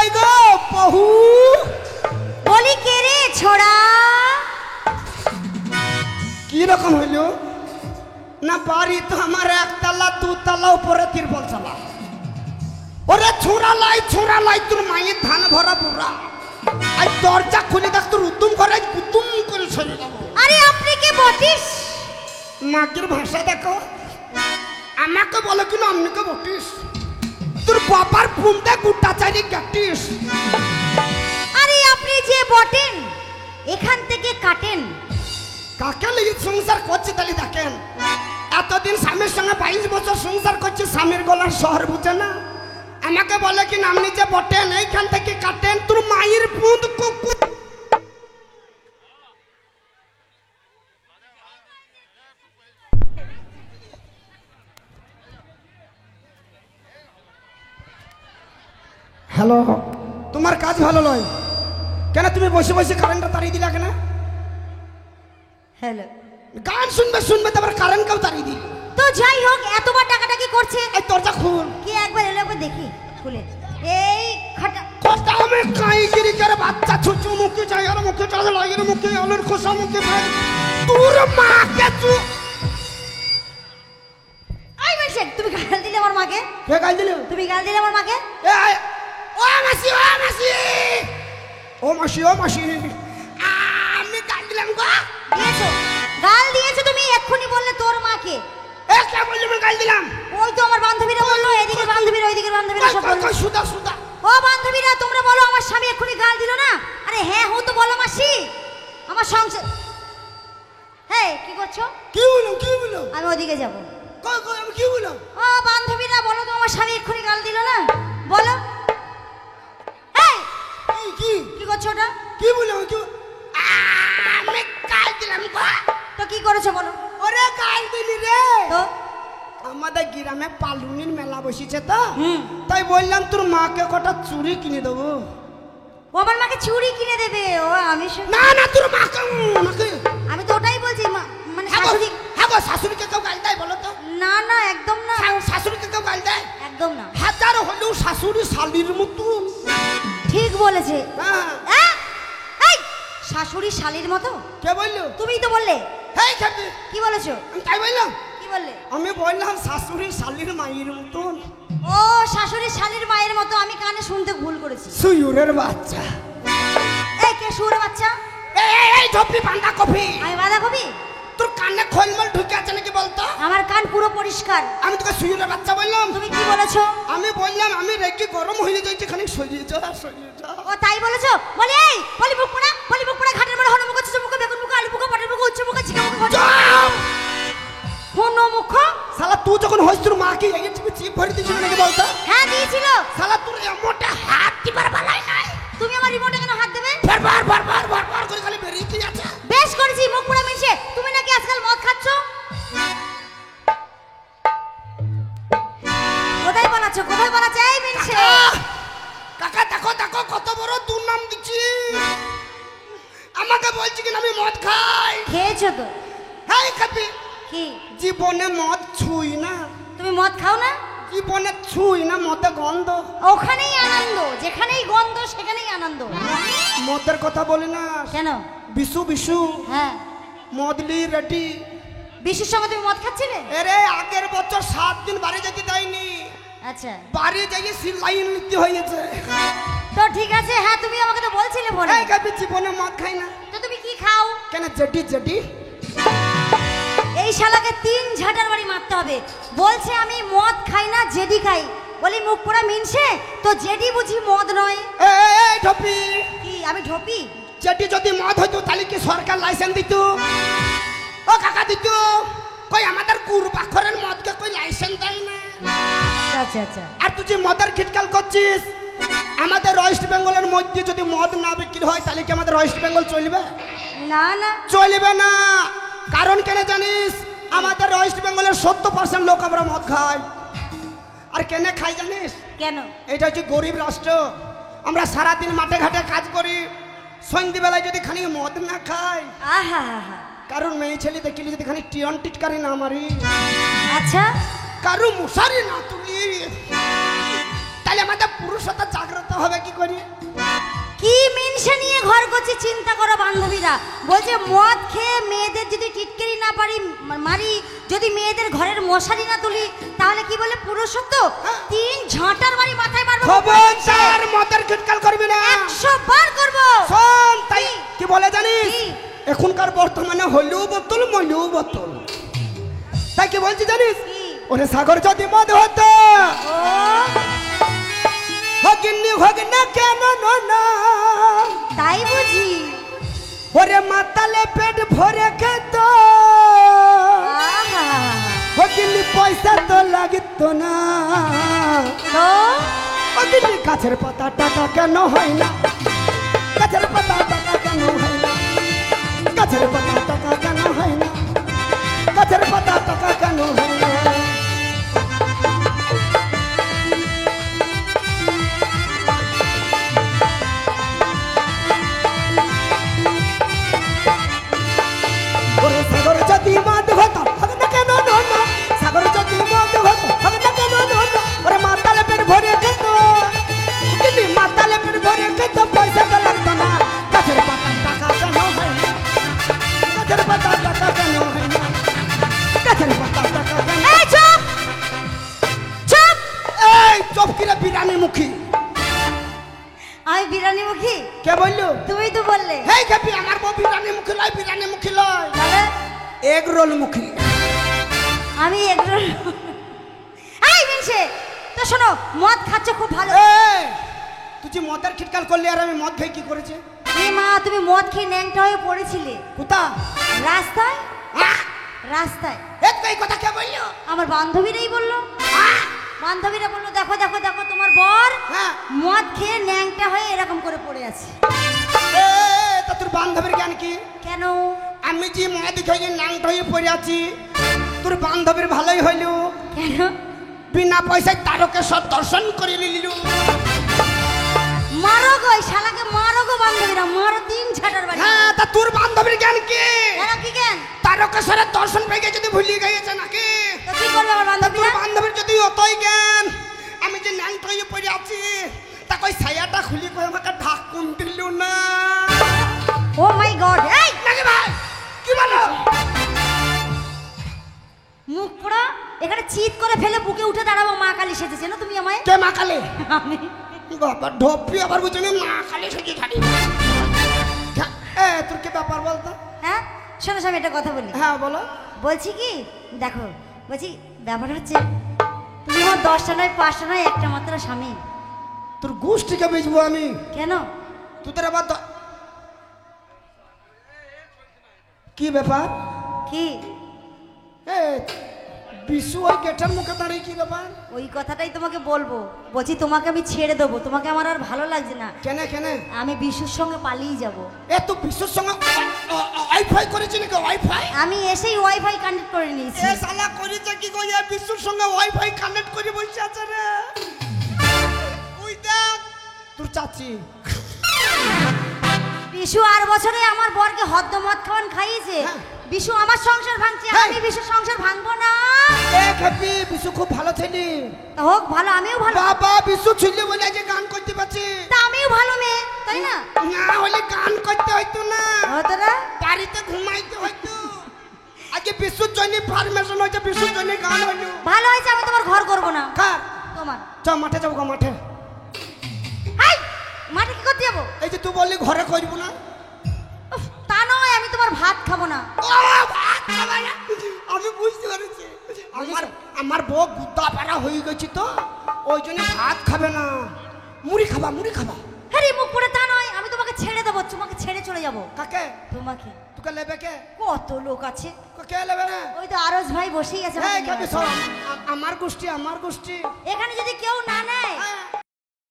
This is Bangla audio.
কই গো বহু বলি কে রে ছোড়া? কি রকম হইল না? বাড়ি তো আমার একতলা দুতলা উপরে তিরপল চালা। ওরে ছোড়া লাই তোর মায়ের ধান ভরা বুড়া। আর দরজা খুলে দেখ তোর উদ্যম করে উদ্যম করে সরে যাবো। আরে আপনি কে বটিস? মাকের ভাষা দেখো। আমাকে বলো কিনা আমনিকে বটিস? তোর বাবার পুনতে গুটা চাইলে কাটিস। আরে আপনি যে বটেন এখান থেকে কাটেন। কাকে লিয়ে সংসার করছে তাহলে দেখেন। এতদিন স্বামীর সঙ্গে 22 বছর সংসার করছে, স্বামীর গলার শহর বুঝে না। আমাকে বলে কি আপনি যে বটেন এইখান থেকে কাটেন। তোর মায়ের পুঁত কুকুর। হ্যালো, তোমার কাজ ভালো নয় কেন? তুমি বসে বসে কারেন্টটা তাড়িয়ে দিলা কেন? হ্যালো, গান শুনবে তারপর কারেন্টটাও তাড়িয়ে দিল। তো যাই হোক, এতবার টাকাটা কি করছে? এই দরজা খুল। কি একবার এলো, একবার দেখি খুলে। এই খাটা কথা আমি কাইগিরি করে বাচ্চা ছুচু মুখে যাই আর মুখে চাল লাগের মুখে আলুর খোসা মুখে ভাই তোর মাকে তু। আই মাসে তুমি গাল দিলে আমার মাকে? কে গাল দিল? তুমি গাল দিলে আমার মাকে? এই ও মাসি আমি গাল দিলাম গো? দিয়েছো, গাল দিয়েছো তুমি। এক্ষুনি বললে তোর মাকে। এ কে বললি আমি গাল দিলাম? ওই তো আমার বান্ধবীরা বললো, এদিকে বান্ধবীরা ওইদিকে বান্ধবীরা সব বললো। সুদা ও বান্ধবীরা, তোমরা বলো আমার স্বামী এক্ষুনি গাল দিল না? আরে হ্যাঁ হো তো বলো মাসি। আমার সংসার। হ্যাঁ কি করছো? কি বলো? আমি ওদিকে যাবো। কই আমি কি বললাম? ও বান্ধবীরা বলো তো আমার স্বামী এক্ষুনি গাল দিল না? বলো। এই কি কি করছো ওটা? কি বললাম? আমি গাল দিলাম গো? তো কি করেছো বলো? ওরে গাল দিলি রে। তো আমাদের গ্রামে পালুনির মেলা বসেছে তো, তাই বললাম তোর মাকে কটা চুড়ি কিনে দেবো। ও আমার মাকে চুড়ি কিনে দেবে? ও আমি না তোর মাকে আমি তো ওটাই বলছি মানে শাশুড়ি। হ্যাঁ গো, শাশুড়িকে কেউ গাল দেয় বলো তো? না একদম না। শাশুড়িকে কেউ গাল দেয়? একদম না। হাজার হলেও শাশুড়ি শালির মতন। ঠিক বলেছে। হ্যাঁ। এই শাশুড়ি শালির মতো? কে বললো? তুমিই তো বললে। হেই খাবি। কি বলেছো? আমি তাই বললাম? কি বললে? আমি বললাম শাশুড়ি শালির মায়ের মতন। ও শাশুড়ি শালির মায়ের মতো। আমি কানে শুনতে ভুল করেছি। সুয়ুরের বাচ্চা। এই কে সুরের বাচ্চা? এই ধপি বাঁধা কফি। আমি বাঁধাকপি? তোর কানে খলমল ঢুকে আছে নাকি বলতো? আমার কান পুরো পরিষ্কার। আমি তোকে সুয়ুরের বাচ্চা বললাম? তুমি কি বলেছো? আমি বললাম আমি রেগে গরম হয়ে যাচ্ছি, খানিক সরিয়ে যা। ও তাই বলেছো? বলি মুখ পোড়া ঘাটের মধ্যে হনমুখ ছোট মুখ বেগুন মুখ আলু মুখ পটের মুখ উচ্চ মুখ ঝিঙে মুখ হনমুখ। শালা তুই যখন হইস তোর মা কি এই চিপ ভরে দিয়েছিল নাকি বলতো? হ্যাঁ দিয়েছিল। শালা তোর এমনটা হাত দিবার বালাই নাই। তুমি আমার রিমোটে কেন হাত দেবে? বারবার করে খালি বেরিয়ে কি আছে? বেশ করেছি মুখ পোড়া মিশে। তুমি নাকি আজকাল মদ খাচ্ছ? কোথায় বানাচ্ছ এই মিশে? কাকা দেখো কত বড় দুর্নাম দিচ্ছি। আমাকে বলছি কিনা আমি মদ খাই। খেয়েছো তো? হ্যাঁ খাবি। কি জীবনে মদ ছুই না। তুমি মদ খাও না? জীবনে ছুই না, মদে গন্ধ। ওখানেই আনন্দ, যেখানেই গন্ধ সেখানেই আনন্দ। মদের কথা বলি না কেন? বিশু হ্যাঁ, মদলি রেডি। বিশুর সঙ্গে তুমি মদ খাচ্ছিলে? আরে আগের বছর 7 দিন বাড়ি যেতে দেয়নি। আচ্ছা, বাড়ি যাই লাইন নিতে হয়েছে। তো ঠিক আছে। হ্যাঁ তুমি আমাকে তো বলছিলে বলে। এই গাবি জীবনে মদ খাই না। তো তুমি কি খাও? কেন? জেডি। এই শালাকে 3 ঝাঁটার বাড়ি মারতে হবে। বলছে আমি মদ খাই না, জেডি খাই। বলি মুখ পোড়া মিনছে, তো জেডি বুঝি মদ নয়? এই ঢপি। কি আমি ঢপি? জেডি যদি মদ হইতো তাহলে কি সরকার লাইসেন্স দিত? ও কাকা দিত। কই আমাদের কুরবাখরের মদকে কই লাইসেন্স দেয় না। আচ্ছা। আর তুই যে মদের খিটকাল করছিস, আমাদের ওয়েস্ট বেঙ্গলের মধ্যে যদি মদ না বিক্রি হয় তাহলে কি আমাদের ওয়েস্ট বেঙ্গল চলবে? না চলবে না। কারণ কেন জানিস? আমাদের ওয়েস্ট বেঙ্গলের 70% লোক আমরা মদ খাই। আর কেন খাই জানিস? কেন? এটা হচ্ছে গরিব রাষ্ট্র। আমরা সারাদিন মাঠে ঘাটে কাজ করি, সন্ধ্যেবেলায় যদি খানি মদ না খাই। আহা। কারণ মেয়ে ছেলে দেখলি যদি খানি টিয়ন টিটকারি না মারি, আচ্ছা, কারু মশারি না তুলি, তাহলে আমাদের পুরুষতা জাগ্রত তা হবে কি করি? কি মিনসে নিয়ে ঘর করছে চিন্তা করো বান্ধবীরা। বলছে মদ খেয়ে মেয়েদের যদি টিটকারি না পারি মারি, যদি মেয়েদের ঘরের মশারি না তুলি, তাহলে কি বলে পুরুষত্ব? 3 ঝাঁটার বাড়ি মাথায় মারবো। খবরদার মদের খিটকাল করবি না। 100 বার করব। শোন, তাই কি বলে জানিস? কি? এখনকার বর্তমানে হলেও বোতল মলেও বোতল। তাই কি বলছি জানিস? কি? ওরে সাগর যদি মদ হতো, ও হগিনি হোক না কেন না, তাই বুঝি? ওরে মাতালে পেট ভরে খেত, আহা, হগিনি পয়সা তো লাগিত না। তো হগিনি গাছের পাতা টাকা কেন হয় না, গাছের পাতা টাকা কেন হয় না, গাছের পাতা টাকা কেন হয় না, গাছের পাতা টাকা কেন হয় না। ওরে সাগর যদি মদ হতো হবে না কেন না, সাগর যদি মদ হতো হবে না কেন না, ওরে মাতালে পেট ভরে খেত, কিন্তু মাতালে পেট ভরে খেত, পয়সা তো লাগতো না। গাছের পাতা টাকা কেন হয় না, গাছের পাতা টাকা কেন হয় না, গাছের পাতা টাকা কেন। এই চুপ চুপ। এই চুপ কিরে বিরানি মুখী। আমি বিরানি মুখী? কে বললো? তুমি তো বললে। হেই খেপি, আমার বউ বিরানি মুখী লয়, বিরানি মুখী লয়, তাহলে এগ রোল মুখী। আমি একজন। এই মিনসে, তো শোনো, মদ খাচ্ছ খুব ভালো। এই তুই যে মদের খিটকাল করলি আর আমি মদ খাই কি করেছে? এই মা, তুমি মদ খেয়ে ন্যাংটা হয়ে পড়েছিলে কোথা? রাস্তায়। আহ! রাস্তায় এই কথা কে বললো? আমার বান্ধবীরাই বললো। আহ! বান্ধবীরা বললো দেখো দেখো দেখো তোমার বর হ্যাঁ। মদ খেয়ে ন্যাংটা হয়ে এরকম করে পড়ে আছে। এ, তা তোর বান্ধবীর জ্ঞান কি? কেন? আমি যে মদ খেয়ে নাংটা হয়ে পড়ে আছি, তোর বান্ধবীর ভালোই হইল, কেন? বিনা পয়সায় তারকেশ্বর দর্শন করে নিল। মারো গো এই শালাকে, মারো গো বান্ধবীরা, মারো 3 ঝাঁটার বাড়ি। হ্যাঁ, তা তোর বান্ধবীর জ্ঞান কি? কেন কি কেন? তারকেশ্বরের দর্শন পেয়ে যদি ভুলিয়ে গিয়েছে নাকি? তো কি করবে আমার তা তোর বান্ধবীরা? বান্ধবীর যদি অতই জ্ঞান, আমি যে নাংটা হয়ে পড়ে আছি, তা কই ছায়াটা খুলি কই আমাকে ঢাকুন দিল না। ও মাই গড। এই নাকি ভাই কি বলো? মুখ পোড়া, এখানে চিৎ করে ফেলে বুকে উঠে দাঁড়াবো। মা কালী সেজেছে না তুমি আমায়? কে মা কালে? আমি বাবা ঢোপি আবার বুঝলি মা কালে সেজে থাকি। এ তোর কি ব্যাপার বলতো? হ্যাঁ শোনো, আমি একটা কথা বলি। হ্যাঁ বলো। বলছি কি দেখো, বলছি ব্যাপার হচ্ছে তুমি আমার 10টা নয় 5টা নয় একটা মাত্র স্বামী। তোর গোষ্ঠীকে বেচবো আমি? কেন? তোদের আবার কি ব্যাপার? কি? এ বিশু ওই গেটের মুখে দাঁড়িয়ে কি ব্যাপার? ওই কথাটাই তোমাকে বলবো। বলছি তোমাকে আমি ছেড়ে দেবো, তোমাকে আমার আর ভালো লাগছে না। কেন কেন? আমি বিশুর সঙ্গে পালিয়ে যাব। এ তো বিশুর সঙ্গে ওয়াইফাই করেছি নাকি? ওয়াইফাই আমি এসেই ওয়াইফাই কানেক্ট করে নিয়েছি। এ শালা করেছে কি কই? এ বিশুর সঙ্গে ওয়াইফাই কানেক্ট করে বসে আছে রে। ওই দেখ তোর চাচি বিশু আর বছরে আমার বরকে হদ্দ মদ খাওয়ান খাইয়েছে। হ্যাঁ। বিশু আমার সংসার ভাঙছে, হ্যাঁ। আমি বিশুর সংসার ভাঙবো না। এ খেপি, বিশু খুব ভালো ছেলে। তা হোক ভালো, আমিও ভালো। বাবা বিশু ছেলে বলে যে গান করতে পারছি, তা আমিও ভালো মেয়ে, তাই না? না হলে গান করতে হইতো না, হতো না? বাড়িতে ঘুমাইতে হইতো। আজকে বিশুর জন্য ফার্মেশন হয়েছে, বিশুর জন্য গান হইলো। ভালো হয়েছে, আমি তোমার ঘর করবো না। কার? তোমার। চ মাঠে যাবো গো, মাঠে। হাই, মাঠে কি করতে যাবো? এই যে তুই বললি ঘরে করবো না। উফ, তা নয়, আমি তোমার ভাত খাবো না। ও, ভাত খাবে না? আমি বুঝতে পেরেছি, আমার বউ গুদ্দা পাড়া হয়ে গেছি তো, ওই জন্য ভাত খাবে না, মুড়ি খাবা, মুড়ি খাবা। হ্যাঁ মুখ করে তা নয়, আমি তোমাকে ছেড়ে দেবো, তোমাকে ছেড়ে চলে যাবো। কাকে? তোমাকে। তোকে নেবে কে? কত লোক আছে। কে নেবে না? ওই তো আরজ ভাই বসেই আছে। এই আমাকে খেপি নেওয়ার সর, জন্য। আমার গোষ্ঠী, আমার গোষ্ঠী। এখানে যদি কেউ না নেয়, হ্যাঁ।